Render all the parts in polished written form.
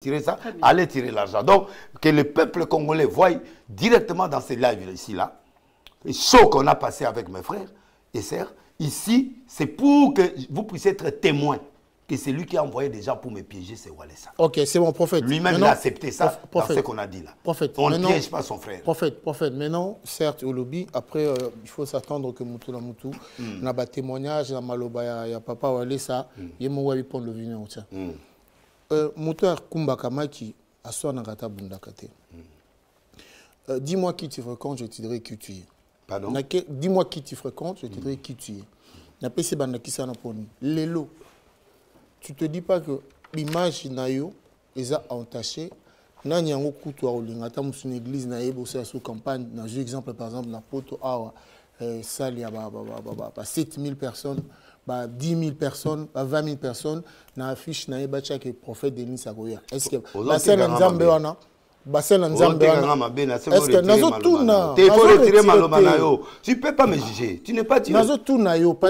tirer ça, allez tirer l'argent. Donc, que le peuple congolais voie directement dans ces lives ici-là, le show qu'on a passé avec mes frères et sœurs, ici, c'est pour que vous puissiez être témoin que c'est lui qui a envoyé des gens pour me piéger, c'est Walesa. Ok, c'est mon prophète. Lui-même, il a accepté ça dans ce qu'on a dit là. Prophète. On ne piège pas son frère. Prophète. Maintenant, certes, au lobby, après, il faut s'attendre que Moutou la Moutou, on a des témoignages, dans Maloba, il y a papa Walesa, il y a mon pour le venir. Moutou Kumba Kamaki, à soi, Nagata Bundakate. Dis-moi qui tu fréquentes, je te dirai qui tu es. Pardon? Dis-moi qui tu fréquentes, je te dirai qui tu es. Na pesi bandaki sana poni. Lelo. Tu te dis pas que l'image nayo est entachée. Nani yango kutu a olinga ta musune église na yebo sa sous campagne na exemple par exemple na poto awa salle ya ba 7000 personnes, ba 10 000 personnes, ba 20 000 personnes na affiche na yeba chaque prophète Denis Sagoya. Est-ce que la scène nzambe wana est-ce que il faut retirer Malomanayo. Tu ne peux pas me juger. Tu n'es pas Dieu. Parce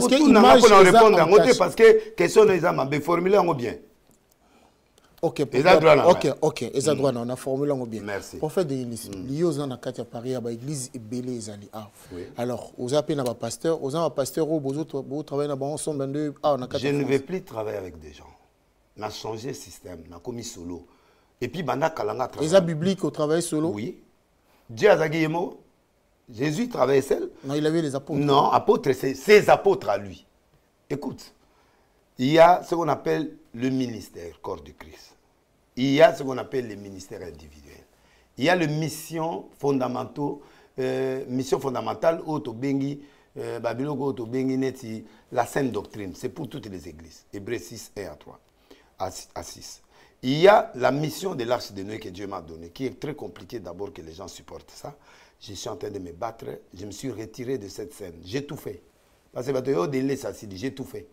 que l'image est parce que question des âmes, formulé bien. Ok, ok. On a formulé bien. Merci. Prophète de l'Église, lié aux gens à Paris, à l'église et belé les alliés. Alors, aux appels à pasteur, aux gens pasteur, aux travaillent ensemble. Je ne vais plus travailler avec des gens. On a changé le système, on a commis solo. Et puis, Banda Kalanga travaille. Les a bibliques au travail solo? Oui. Dieu a Zagiyemo, Jésus travaillait seul. Non, il avait les apôtres. Non, apôtres, c'est ses apôtres à lui. Écoute, il y a ce qu'on appelle le ministère, corps du Christ. Il y a ce qu'on appelle les ministères individuels. Il y a les missions fondamentales, Otobengi, Babiloko Otobengi Neti, la sainte doctrine. C'est pour toutes les églises. Hébreux 6, 1 à 3, à 6. Il y a la mission de l'Arche de Noé que Dieu m'a donnée, qui est très compliquée d'abord que les gens supportent ça. Je suis en train de me battre. Je me suis retiré de cette scène. J'ai tout fait. Parce que j'ai tout fait.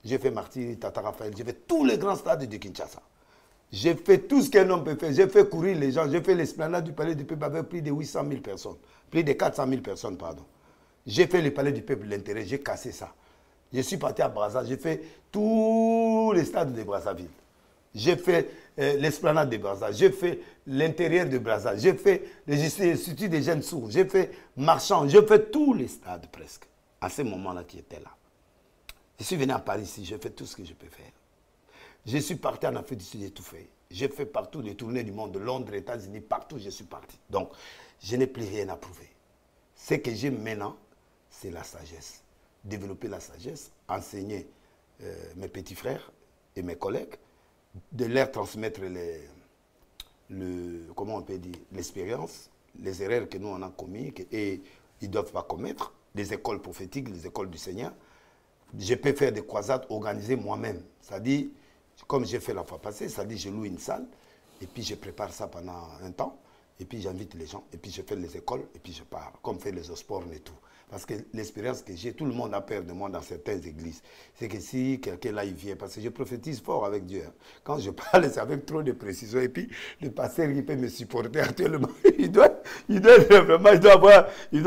J'ai fait Martyr, Tata Raphaël, j'ai fait tous les grands stades de Kinshasa. J'ai fait tout ce qu'un homme peut faire. J'ai fait courir les gens. J'ai fait l'esplanade du palais du peuple avec plus de 800 000 personnes. Plus de 400 000 personnes, pardon. J'ai fait le palais du peuple, l'intérêt. J'ai cassé ça. Je suis parti à Brazza. J'ai fait tous les stades de Brazzaville. J'ai fait l'esplanade de Brazza. J'ai fait l'intérieur de Brazza. J'ai fait l'Institut des jeunes sourds. J'ai fait Marchand. J'ai fait tous les stades presque. À ce moment-là qui était là. Je suis venu à Paris ici. J'ai fait tout ce que je peux faire. Je suis parti en Afrique du Sud, j'ai tout fait. J'ai fait partout les tournées du monde, de Londres, États-Unis, partout je suis parti. Donc, je n'ai plus rien à prouver. Ce que j'ai maintenant, c'est la sagesse. Développer la sagesse, enseigner mes petits frères et mes collègues, de leur transmettre comment on peut dire, l'expérience, les erreurs que nous on a commises et ils ne doivent pas commettre, les écoles prophétiques, les écoles du Seigneur. Je peux faire des croisades organisées moi-même. C'est-à-dire, comme j'ai fait la fois passée, c'est-à-dire je loue une salle, et puis je prépare ça pendant un temps, et puis j'invite les gens, et puis je fais les écoles, et puis je pars, comme fait les osports et tout. Parce que l'expérience que j'ai, tout le monde a peur de moi dans certaines églises. C'est que si quelqu'un là, il vient, parce que je prophétise fort avec Dieu. Quand je parle, c'est avec trop de précision. Et puis, le pasteur qui peut me supporter actuellement, il doit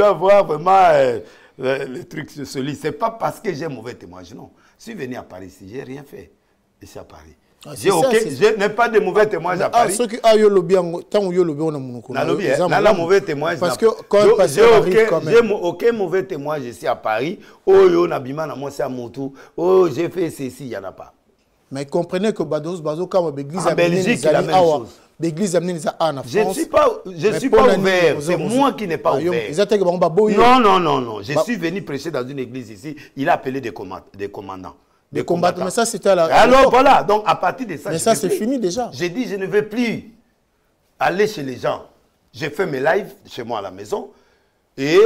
avoir vraiment le truc sur ce lit. Ce n'est pas parce que j'ai un mauvais témoignage, non. Je suis venu à Paris ici, je n'ai rien fait ici à Paris. Je n'ai pas de mauvais témoignages à Paris. Ceux qui ont eu le bien, tant que le bien, on a mauvais témoignage. Parce que quand j'ai aucun mauvais témoignage ici à Paris. Oh, yo, Nabima, na moi, c'est à Moutou. Oh, j'ai fait ceci, il n'y en a pas. Mais comprenez que Bados, quand l'église en Belgique, c'est la même chose. L'église amène ça en France. Je ne suis pas ouvert. C'est moi qui n'ai pas ouvert. Non. Je suis venu prêcher dans une église ici. Il a appelé des commandants. Des combattants. Mais ça, c'était à la... Alors voilà, donc à partir de ça... Mais ça, c'est fini déjà. J'ai dit, je ne vais plus aller chez les gens. J'ai fait mes lives chez moi à la maison. Et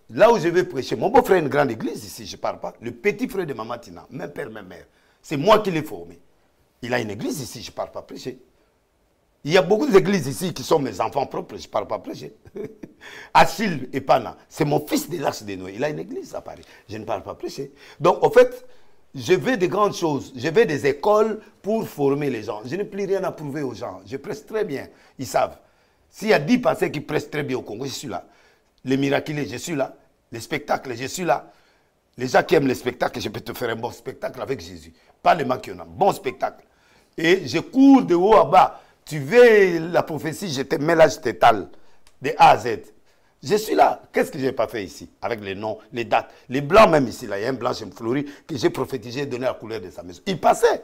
là où je vais prêcher, mon beau-frère a une grande église ici, je ne parle pas. Le petit frère de Maman Tina, même père, même mère. C'est moi qui l'ai formé. Il a une église ici, je ne parle pas prêcher. Il y a beaucoup d'églises ici qui sont mes enfants propres, je ne parle pas prêcher. Achille et Pana, c'est mon fils de l'Arche de Noé. Il a une église à Paris, je ne parle pas prêcher. Donc, en fait... Je veux des grandes choses. Je veux des écoles pour former les gens. Je n'ai plus rien à prouver aux gens. Je presse très bien. Ils savent. S'il y a 10 pasteurs qui pressent très bien au Congo, je suis là. Les miraculés, je suis là. Les spectacles, je suis là. Les gens qui aiment les spectacles, je peux te faire un bon spectacle avec Jésus. Pas les gens qui en ont. Bon spectacle. Et je cours de haut à bas. Tu veux la prophétie, je te mets là, je t'étale. De A à Z. Je suis là. Qu'est-ce que je n'ai pas fait ici? Avec les noms, les dates. Les blancs même ici, là. Il y a un blanc chez Fleury que j'ai prophétisé et donné la couleur de sa maison. Il passait.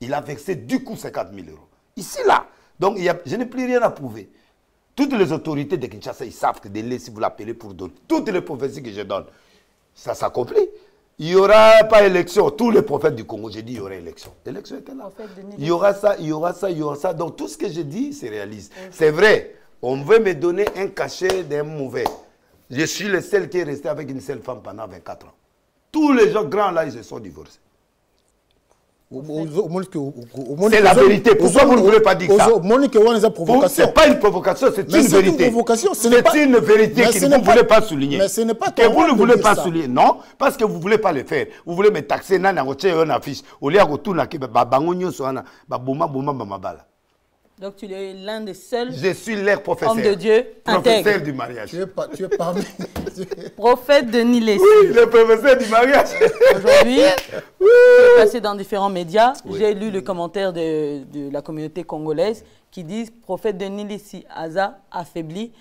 Il a versé du coup 50 000 euros. Ici, là. Donc, je n'ai plus rien à prouver. Toutes les autorités de Kinshasa, ils savent que Délé, si vous l'appelez pour donner, toutes les prophéties que je donne, ça s'accomplit. Il n'y aura pas élection. Tous les prophètes du Congo, j'ai dit il y aura élection. L'élection était là. Il y aura ça, il y aura ça, il y aura ça. Donc, tout ce que je dis, c'est réaliste. C'est vrai. On veut me donner un cachet d'un mauvais. Je suis le seul qui est resté avec une seule femme pendant 24 ans. Tous les gens grands là, ils se sont divorcés. C'est la vérité. Pourquoi vous ne voulez pas dire ça? Ce n'est pas une provocation, c'est une vérité. C'est une vérité que vous ne voulez pas souligner. Mais ce n'est pas que vous ne voulez pas souligner. Non, parce que vous ne voulez pas le faire. Vous voulez me taxer, une affiche. Au lieu de donc tu es l'un des seuls je suis leur professeur. Homme de Dieu professeur du mariage. Tu es parmi... Prophète de Nilessi. Oui, le professeur du mariage. Aujourd'hui, je suis passé dans différents médias. Oui. J'ai lu le commentaire de la communauté congolaise qui dit « Prophète de Nilessi, Aza affaibli,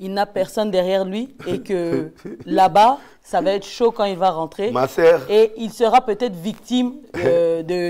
il n'a personne derrière lui et que là-bas, ça va être chaud quand il va rentrer. Ma sœur. Et il sera peut-être victime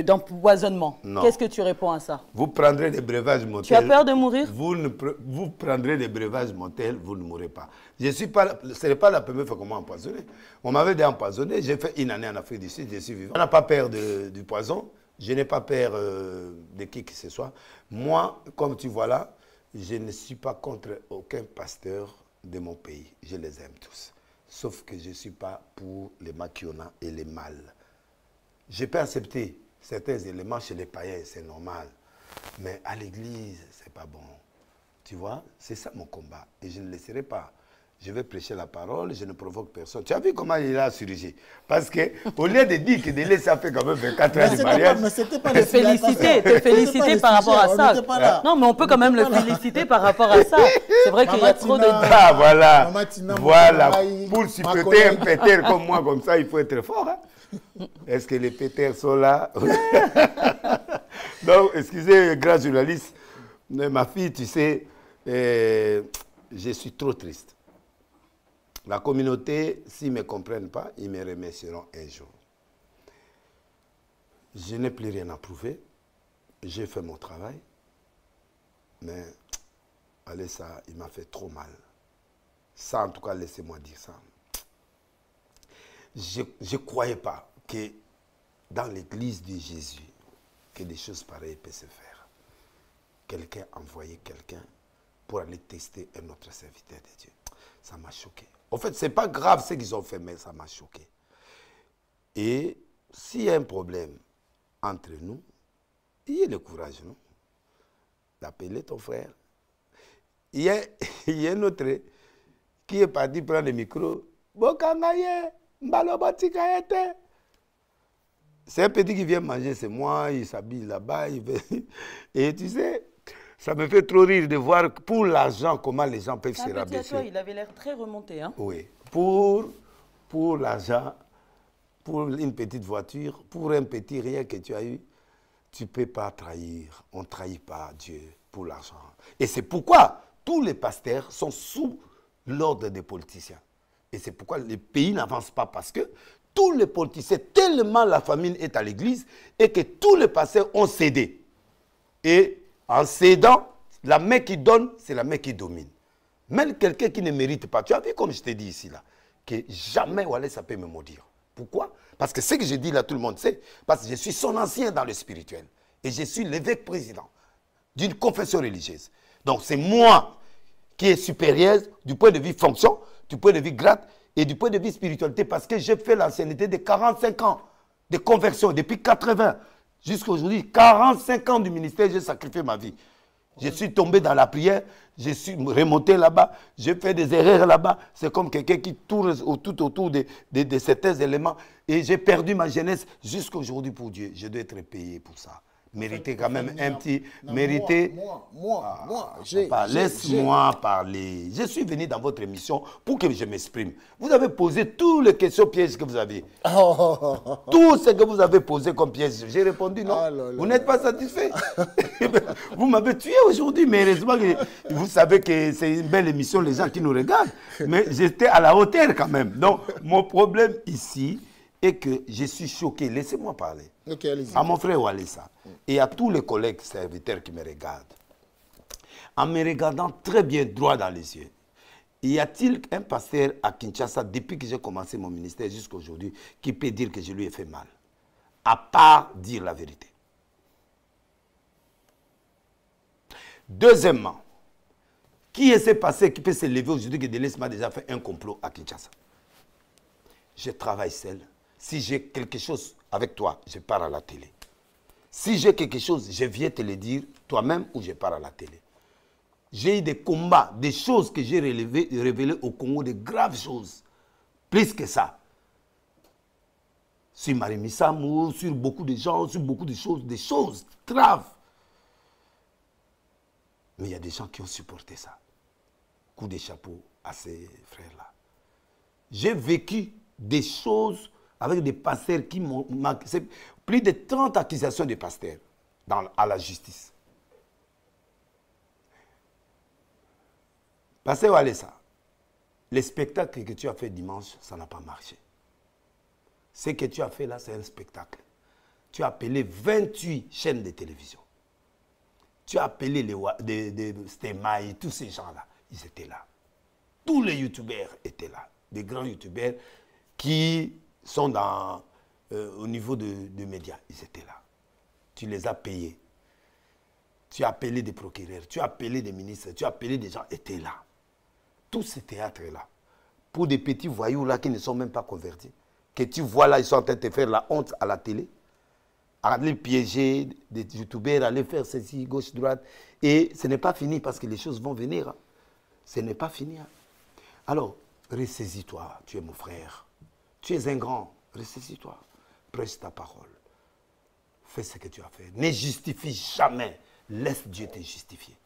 d'empoisonnement. Qu'est-ce que tu réponds à ça? Vous prendrez des breuvages mortels. Tu as peur de mourir? Vous prendrez des breuvages mortels, vous ne mourrez pas. Ce n'est pas la première fois qu'on m'a empoisonné. On m'avait déjà empoisonné. J'ai fait une année en Afrique du Sud, je suis vivant. On n'a pas peur du poison. Je n'ai pas peur de qui que ce soit. Moi, comme tu vois là, je ne suis pas contre aucun pasteur de mon pays. Je les aime tous. Sauf que je ne suis pas pour les maquiona et les mâles. Je peux accepter certains éléments chez les païens, c'est normal. Mais à l'église, ce n'est pas bon. Tu vois, c'est ça mon combat. Et je ne laisserai pas. Je vais prêcher la parole, je ne provoque personne. Tu as vu comment il a surgi? Parce qu'au lieu de dire que Délé, ça fait quand même 24 ans de mariage. Mais c'était pas te féliciter par rapport à ça. Non, mais on peut quand même le féliciter par rapport à ça. C'est vrai qu'il y a trop de... Ah, voilà. Voilà. Pour supporter un pétère comme moi, comme ça, il faut être fort. Hein? Est-ce que les pétères sont là? Donc, excusez, grand journaliste, ma fille, tu sais, je suis trop triste. La communauté, s'ils ne me comprennent pas, ils me remercieront un jour. Je n'ai plus rien à prouver. J'ai fait mon travail. Mais, allez, ça, il m'a fait trop mal. Ça, en tout cas, laissez-moi dire ça. Je ne croyais pas que dans l'église de Jésus, que des choses pareilles peuvent se faire. Quelqu'un envoyait quelqu'un pour aller tester un autre serviteur de Dieu. Ça m'a choqué. En fait, ce n'est pas grave ce qu'ils ont fait, mais ça m'a choqué. Et s'il y a un problème entre nous, il y a le courage, non? D'appeler ton frère. Il y a un autre qui est parti prendre le micro. C'est un petit qui vient manger, c'est moi, il s'habille là-bas. Et tu sais, ça me fait trop rire de voir pour l'argent comment les gens peuvent se rabaisser. Il avait l'air très remonté. Hein? Oui. Pour l'argent, pour une petite voiture, pour un petit rien que tu as eu, tu ne peux pas trahir. On ne trahit pas Dieu pour l'argent. Et c'est pourquoi tous les pasteurs sont sous l'ordre des politiciens. Et c'est pourquoi le pays n'avance pas parce que tous les politiciens, tellement la famine est à l'église et que tous les pasteurs ont cédé. Et en cédant, la main qui donne, c'est la main qui domine. Même quelqu'un qui ne mérite pas. Tu as vu comme je t'ai dit ici, là, que jamais Wallet, ça peut me maudire. Pourquoi? Parce que ce que je dis là, tout le monde sait. Parce que je suis son ancien dans le spirituel. Et je suis l'évêque président d'une confession religieuse. Donc c'est moi qui est supérieur du point de vue fonction, du point de vue grade et du point de vue spiritualité. Parce que j'ai fait l'ancienneté de 45 ans de conversion, depuis 80 jusqu'à aujourd'hui. 45 ans du ministère, j'ai sacrifié ma vie. Je suis tombé dans la prière, je suis remonté là-bas, j'ai fait des erreurs là-bas. C'est comme quelqu'un qui tourne tout autour de certains éléments. Et j'ai perdu ma jeunesse jusqu'à aujourd'hui pour Dieu. Je dois être payé pour ça. Méritez quand même un petit... Méritez... Laisse-moi parler. Je suis venu dans votre émission pour que je m'exprime. Vous avez posé toutes les questions pièges que vous avez. Tout ce que vous avez posé comme piège, j'ai répondu non. Vous n'êtes pas satisfait. Vous m'avez tué aujourd'hui, mais heureusement que vous savez que c'est une belle émission, les gens qui nous regardent. Mais j'étais à la hauteur quand même. Donc, mon problème ici est que je suis choqué. Laissez-moi parler. Okay, à mon frère Walesa et à tous les collègues serviteurs qui me regardent. En me regardant très bien droit dans les yeux, y a-t-il un pasteur à Kinshasa, depuis que j'ai commencé mon ministère jusqu'à aujourd'hui, qui peut dire que je lui ai fait mal? À part dire la vérité. Deuxièmement, qui est ce pasteur qui peut se lever aujourd'hui que Delès m'a déjà fait un complot à Kinshasa? Je travaille seul. Si j'ai quelque chose avec toi, je pars à la télé. Si j'ai quelque chose, je viens te le dire toi-même ou je pars à la télé. J'ai eu des combats, des choses que j'ai révélées au Congo, de graves choses. Plus que ça. Sur Marie Missamou, sur beaucoup de gens, sur beaucoup de choses, des choses graves. Mais il y a des gens qui ont supporté ça. Coup de chapeau à ces frères-là. J'ai vécu des choses avec des pasteurs qui m'ont... C'est plus de 30 accusations de pasteurs à la justice. Pasteur Walesa, le spectacle que tu as fait dimanche, ça n'a pas marché. Ce que tu as fait là, c'est un spectacle. Tu as appelé 28 chaînes de télévision. Tu as appelé les Stemai, tous ces gens-là, ils étaient là. Tous les youtubeurs étaient là. Des grands youtubeurs qui sont au niveau de médias, ils étaient là. Tu les as payés. Tu as appelé des procureurs, tu as appelé des ministres, tu as appelé des gens, étaient là. Tout ce théâtre-là, pour des petits voyous là qui ne sont même pas convertis, que tu vois là, ils sont en train de te faire la honte à la télé, aller piéger des youtubeurs, aller faire ceci, gauche, droite. Et ce n'est pas fini parce que les choses vont venir. Hein. Ce n'est pas fini. Hein. Alors, ressaisis-toi, tu es mon frère. Tu es un grand, ressaisis-toi. Prêche ta parole. Fais ce que tu as fait. Ne justifie jamais. Laisse Dieu te justifier.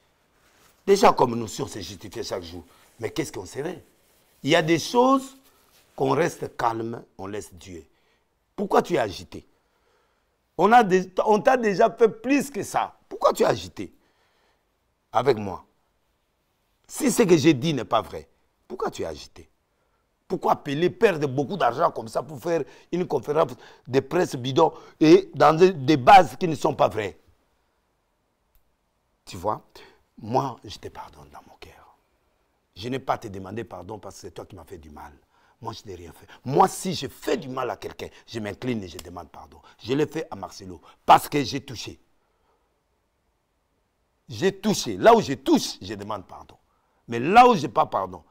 Déjà, comme nous sommes se justifier chaque jour. Mais qu'est-ce qu'on serait? Il y a des choses qu'on reste calme, on laisse Dieu. Pourquoi tu es agité? On t'a déjà fait plus que ça. Pourquoi tu es agité avec moi? Si ce que j'ai dit n'est pas vrai, pourquoi tu es agité? Pourquoi appeler, perdre beaucoup d'argent comme ça pour faire une conférence de presse bidon et dans des bases qui ne sont pas vraies? Tu vois, moi, je te pardonne dans mon cœur. Je n'ai pas te demandé pardon parce que c'est toi qui m'as fait du mal. Moi, je n'ai rien fait. Moi, si je fais du mal à quelqu'un, je m'incline et je demande pardon. Je l'ai fait à Marcelo parce que j'ai touché. J'ai touché. Là où je touche, je demande pardon. Mais là où je n'ai pas pardon,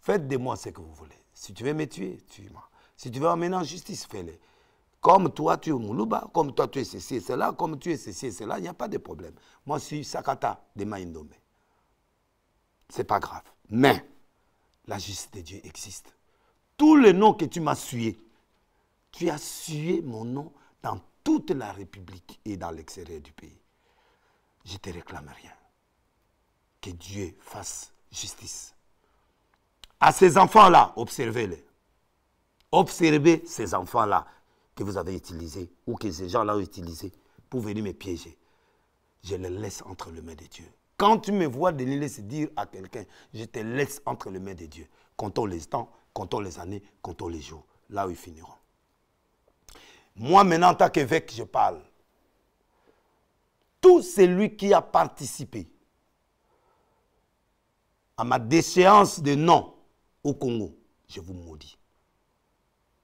faites de moi ce que vous voulez. Si tu veux me tuer, tue-moi. Si tu veux emmener en justice, fais-le. Comme toi, tu es Moulouba, comme toi, tu es ceci et cela, comme tu es ceci et cela, il n'y a pas de problème. Moi, je suis Sakata de Maïndomé. Ce n'est pas grave. Mais la justice de Dieu existe. Tous les noms que tu m'as sués, tu as sué mon nom dans toute la République et dans l'extérieur du pays. Je ne te réclame rien. Que Dieu fasse justice. À ces enfants-là, observez-les. Observez ces enfants-là que vous avez utilisés ou que ces gens-là ont utilisés pour venir me piéger. Je les laisse entre les mains de Dieu. Quand tu me vois Denis se dire à quelqu'un, je te laisse entre les mains de Dieu. Comptons les temps, comptons les années, comptons les jours. Là où ils finiront. Moi, maintenant, en tant qu'évêque, je parle. Tout celui qui a participé à ma déchéance de nom au Congo, je vous maudis.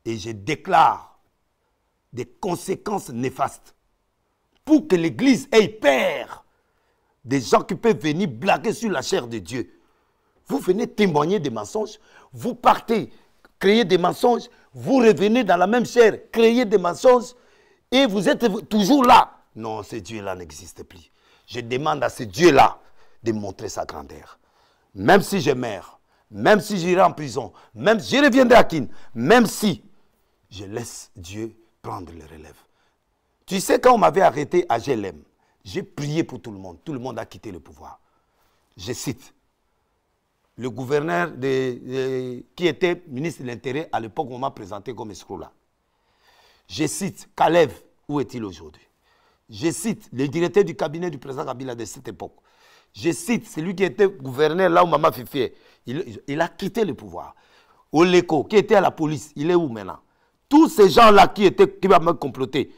Et je déclare des conséquences néfastes pour que l'Église ait peur des gens qui peuvent venir blaguer sur la chair de Dieu. Vous venez témoigner des mensonges, vous partez créer des mensonges, vous revenez dans la même chair, créer des mensonges, et vous êtes toujours là. Non, ce Dieu-là n'existe plus. Je demande à ce Dieu-là de montrer sa grandeur. Même si je meurs, même si j'irai en prison, même si je reviendrai à Kin, même si je laisse Dieu prendre le relève. Tu sais, quand on m'avait arrêté à GLM, j'ai prié pour tout le monde. Tout le monde a quitté le pouvoir. Je cite le gouverneur qui était ministre de l'Intérieur à l'époque où on m'a présenté comme escroc là. Je cite Kalev, où est-il aujourd'hui? Je cite le directeur du cabinet du président Kabila de cette époque. Je cite celui qui était gouverneur là où Maman Fifi, il a quitté le pouvoir. Oleko, qui était à la police, il est où maintenant? Tous ces gens-là qui m'ont comploté,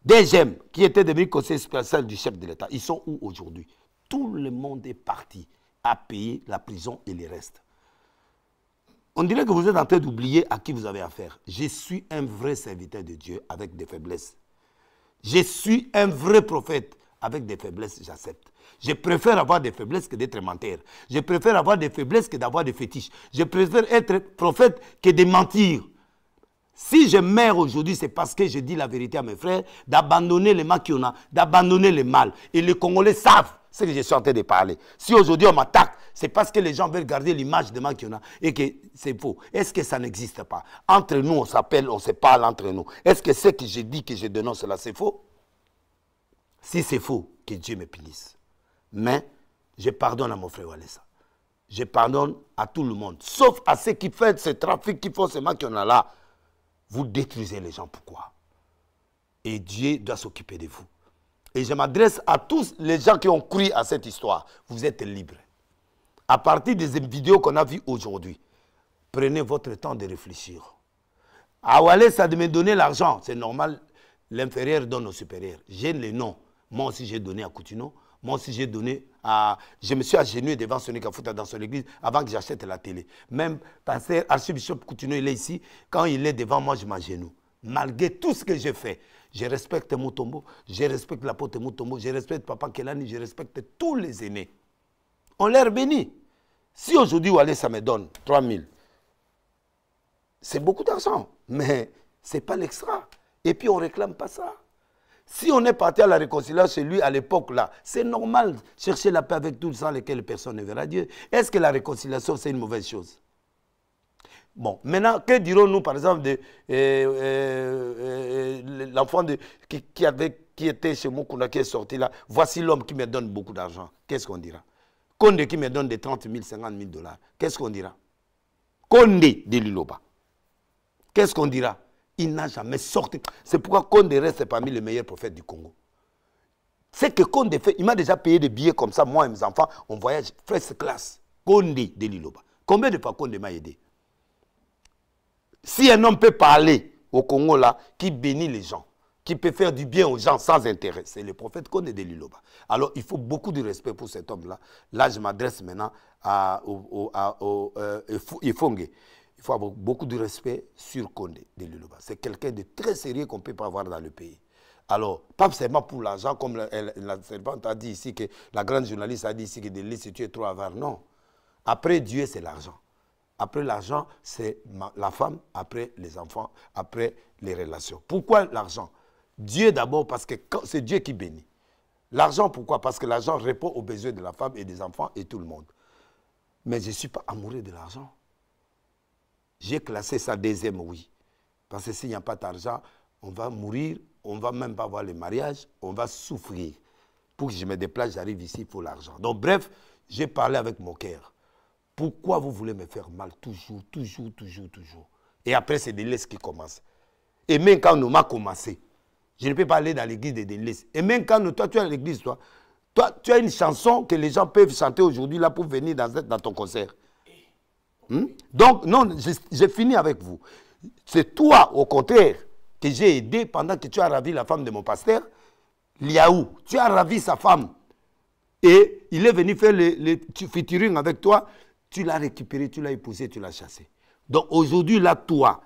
DGM, qui était devenu conseiller spécial du chef de l'État, ils sont où aujourd'hui? Tout le monde est parti à payer la prison et les restes. On dirait que vous êtes en train d'oublier à qui vous avez affaire. Je suis un vrai serviteur de Dieu avec des faiblesses. Je suis un vrai prophète avec des faiblesses, j'accepte. Je préfère avoir des faiblesses que d'être menteur. Je préfère avoir des faiblesses que d'avoir des fétiches. Je préfère être prophète que de mentir. Si je meurs aujourd'hui, c'est parce que je dis la vérité à mes frères, d'abandonner les maquiona, d'abandonner le mal. Et les Congolais savent ce que je suis en train de parler. Si aujourd'hui on m'attaque, c'est parce que les gens veulent garder l'image de maquiona et que c'est faux. Est-ce que ça n'existe pas? Entre nous, on s'appelle, on se parle entre nous. Est-ce que ce que je dis, que je dénonce là, c'est faux? Si c'est faux, que Dieu me punisse. Mais je pardonne à mon frère Walesa. Je pardonne à tout le monde. Sauf à ceux qui font ce trafic, qui font ce maquiona là. Vous détruisez les gens. Pourquoi? Et Dieu doit s'occuper de vous. Et je m'adresse à tous les gens qui ont cru à cette histoire. Vous êtes libres. À partir des vidéos qu'on a vues aujourd'hui, prenez votre temps de réfléchir. À Walesa de me donner l'argent, c'est normal, l'inférieur donne au supérieur. J'ai les noms. Moi aussi j'ai donné à Coutinho. Moi aussi j'ai donné à... Je me suis agenouillé devant Sonika Fouta dans son église avant que j'achète la télé. Même pasteur archibishop Coutinho, il est ici. Quand il est devant moi, je m'agenouille. Malgré tout ce que j'ai fait, je respecte Mutombo, je respecte l'apôtre Mutombo, je respecte Papa Kelani, je respecte tous les aînés. On leur bénit. Si aujourd'hui Walesa me donne 3 000, c'est beaucoup d'argent, mais ce n'est pas l'extra. Et puis on ne réclame pas ça. Si on est parti à la réconciliation chez lui à l'époque là, c'est normal chercher la paix avec tous sans lesquels personne ne verra Dieu. Est-ce que la réconciliation c'est une mauvaise chose? Bon, maintenant, que dirons-nous par exemple de l'enfant qui était chez Moukouna, qui est sorti là? Voici l'homme qui me donne beaucoup d'argent. Qu'est-ce qu'on dira? Condé qui me donne des 30 000, 50 000 dollars. Qu'est-ce qu'on dira? Condé de Liloba. Qu'est-ce qu'on dira? Il n'a jamais sorti. C'est pourquoi Condé reste parmi les meilleurs prophètes du Congo. C'est que Condé fait, il m'a déjà payé des billets comme ça, moi et mes enfants, on voyage first class. Condé de Liloba. Combien de fois Condé m'a aidé? Si un homme peut parler au Congo là, qui bénit les gens, qui peut faire du bien aux gens sans intérêt, c'est le prophète Condé de Liloba. Alors il faut beaucoup de respect pour cet homme-là. Là, je m'adresse maintenant au Ifongue. Il faut avoir beaucoup de respect sur Condé de Liloba. C'est quelqu'un de très sérieux qu'on ne peut pas avoir dans le pays. Alors, pas seulement pour l'argent, comme la servante a dit ici, que la grande journaliste a dit ici que si tu es trop avare. Non. Après Dieu, c'est l'argent. Après l'argent, c'est la femme, après les enfants, après les relations. Pourquoi l'argent? Dieu d'abord, parce que c'est Dieu qui bénit. L'argent, pourquoi? Parce que l'argent répond aux besoins de la femme et des enfants et tout le monde. Mais je ne suis pas amoureux de l'argent. J'ai classé ça deuxième, oui. Parce que s'il n'y a pas d'argent, on va mourir, on ne va même pas avoir le mariage, on va souffrir. Pour que je me déplace, j'arrive ici, il faut l'argent. Donc bref, j'ai parlé avec mon cœur. Pourquoi vous voulez me faire mal toujours, toujours, toujours, toujours? Et après, c'est Deleuze qui commence. Et même quand nous m'a commencé, je ne peux pas aller dans l'église de Deleuze. Et même quand toi, tu es à l'église, toi, tu as une chanson que les gens peuvent chanter aujourd'hui là pour venir dans ton concert. Donc, non, j'ai fini avec vous. C'est toi, au contraire, que j'ai aidé pendant que tu as ravi la femme de mon pasteur, Liaou. Tu as ravi sa femme. Et il est venu faire le featuring avec toi. Tu l'as récupéré, tu l'as épousé, tu l'as chassé. Donc, aujourd'hui, là, toi,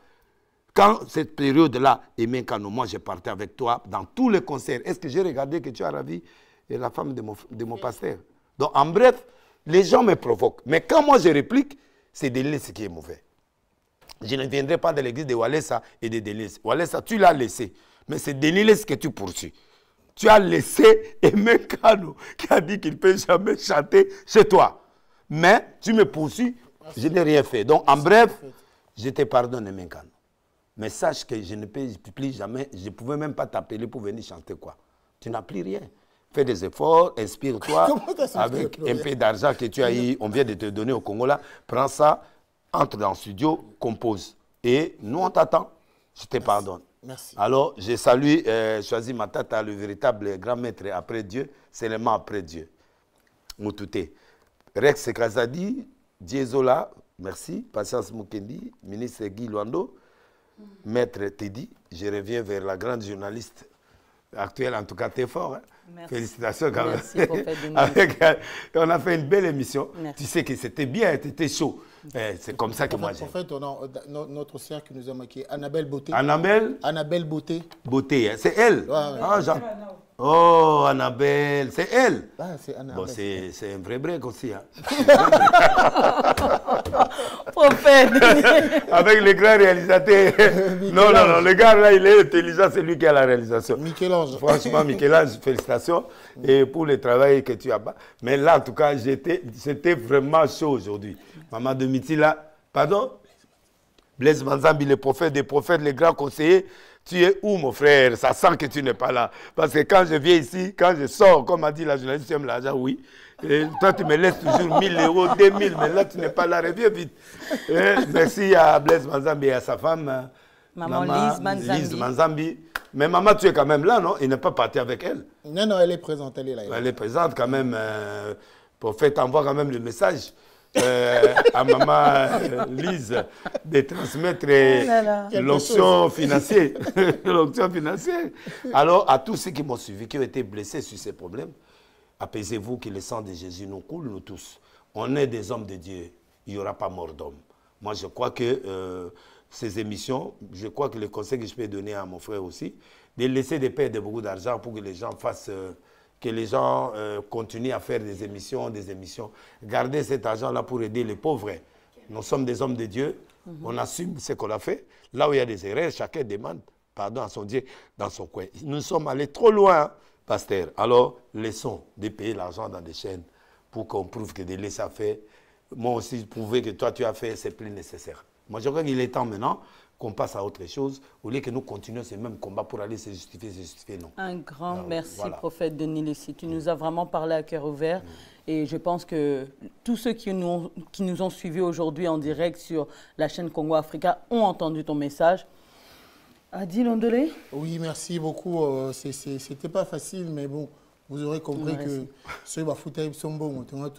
quand cette période-là, et même quand moi, je partais avec toi dans tous les concerts, est-ce que j'ai regardé que tu as ravi la femme de mon pasteur? Donc, en bref, les gens me provoquent. Mais quand moi, je réplique, c'est Deleuze qui est mauvais. Je ne viendrai pas de l'église de Walesa et de Deleuze. Walesa, tu l'as laissé. Mais c'est Deleuze que tu poursuis. Tu as laissé Aimé Kano qui a dit qu'il ne peut jamais chanter chez toi. Mais tu me poursuis, je n'ai rien fait. Donc, en bref, je te pardonne, Aimé Kano. Mais sache que je ne peux plus jamais, je ne pouvais même pas t'appeler pour venir chanter quoi. Tu n'as plus rien. Fais des efforts, inspire-toi avec un peu d'argent que tu as eu, on vient de te donner au Congo là. Prends ça, entre dans le studio, compose. Et nous, on t'attend. Je te pardonne. Merci. Alors, j'ai salué, choisi Matata, le véritable grand maître après Dieu, seulement après Dieu. Moutouté. Rex Kazadi, Diezola, merci. Patience Mukendi, ministre Guy Luando, maître Teddy. Je reviens vers la grande journaliste actuelle, en tout cas, t'es fort. Hein? Félicitations quand même. Merci, on a fait une belle émission. Merci. Tu sais que c'était bien, c'était chaud. C'est comme ça que moi j'aime. En fait, on a notre sœur qui nous a marqué, Annabelle Beauté. Annabelle Beauté. Beauté, hein? C'est elle. Ouais, ouais. Oh, Annabelle, c'est elle. Ah, c'est Annabelle. Bon, c'est un vrai break aussi. Hein? Prophète. Avec les grands réalisateurs. Non, le gars là, il est intelligent, c'est lui qui a la réalisation. Michel-Ange. Franchement, Michel-Ange, félicitations. Et pour le travail que tu as. Mais là, en tout cas, c'était vraiment chaud aujourd'hui. Maman de Miti là, pardon? Blaise Manzambi, le prophète des prophètes, les grands conseillers. Tu es où, mon frère? Ça sent que tu n'es pas là. Parce que quand je viens ici, quand je sors, comme a dit la journaliste, tu aimes l'argent, oui. Et toi, tu me laisses toujours 1000 euros, 2000, mais là, tu n'es pas là. Reviens vite. Merci à Blaise Manzambi et à sa femme, Maman Lise Manzambi. Mais maman, tu es quand même là, non? Il n'est pas parti avec elle. Non, elle est présente, elle est là. Elle est présente quand même. Prophète envoie quand même le message. À maman Lise de transmettre l'onction financière. L'onction financière. Alors, à tous ceux qui m'ont suivi, qui ont été blessés sur ces problèmes, apaisez-vous que le sang de Jésus nous coule, nous tous. On est des hommes de Dieu. Il n'y aura pas mort d'homme. Moi, je crois que ces émissions, je crois que le conseil que je peux donner à mon frère aussi, de laisser de perdre beaucoup d'argent pour que les gens fassent... que les gens continuent à faire des émissions. Gardez cet argent-là pour aider les pauvres. Nous sommes des hommes de Dieu. On assume ce qu'on a fait. Là où il y a des erreurs, chacun demande pardon à son Dieu dans son coin. Nous sommes allés trop loin, hein, pasteur. Alors, laissons de payer l'argent dans des chaînes pour qu'on prouve que de laisser faire. Moi aussi, prouver que toi, tu as fait, c'est plus nécessaire. Moi, je crois qu'il est temps maintenant qu'on passe à autre chose, au lieu que nous continuions ce même combat pour aller se justifier, non. Un grand merci, voilà. prophète Denis Lessi. Tu nous as vraiment parlé à cœur ouvert. Et je pense que tous ceux qui nous ont suivis aujourd'hui en direct sur la chaîne Congo Africa ont entendu ton message. Adi Londolé? Oui, merci beaucoup. C'était pas facile, mais bon, vous aurez compris que ceux qui foutent sont bons. Donc, on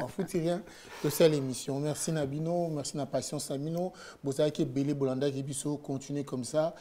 fout rien de cette émission. Merci Nabino, merci na patience Nabino. Vous savez que Bélé Bolanda qui continuer comme ça.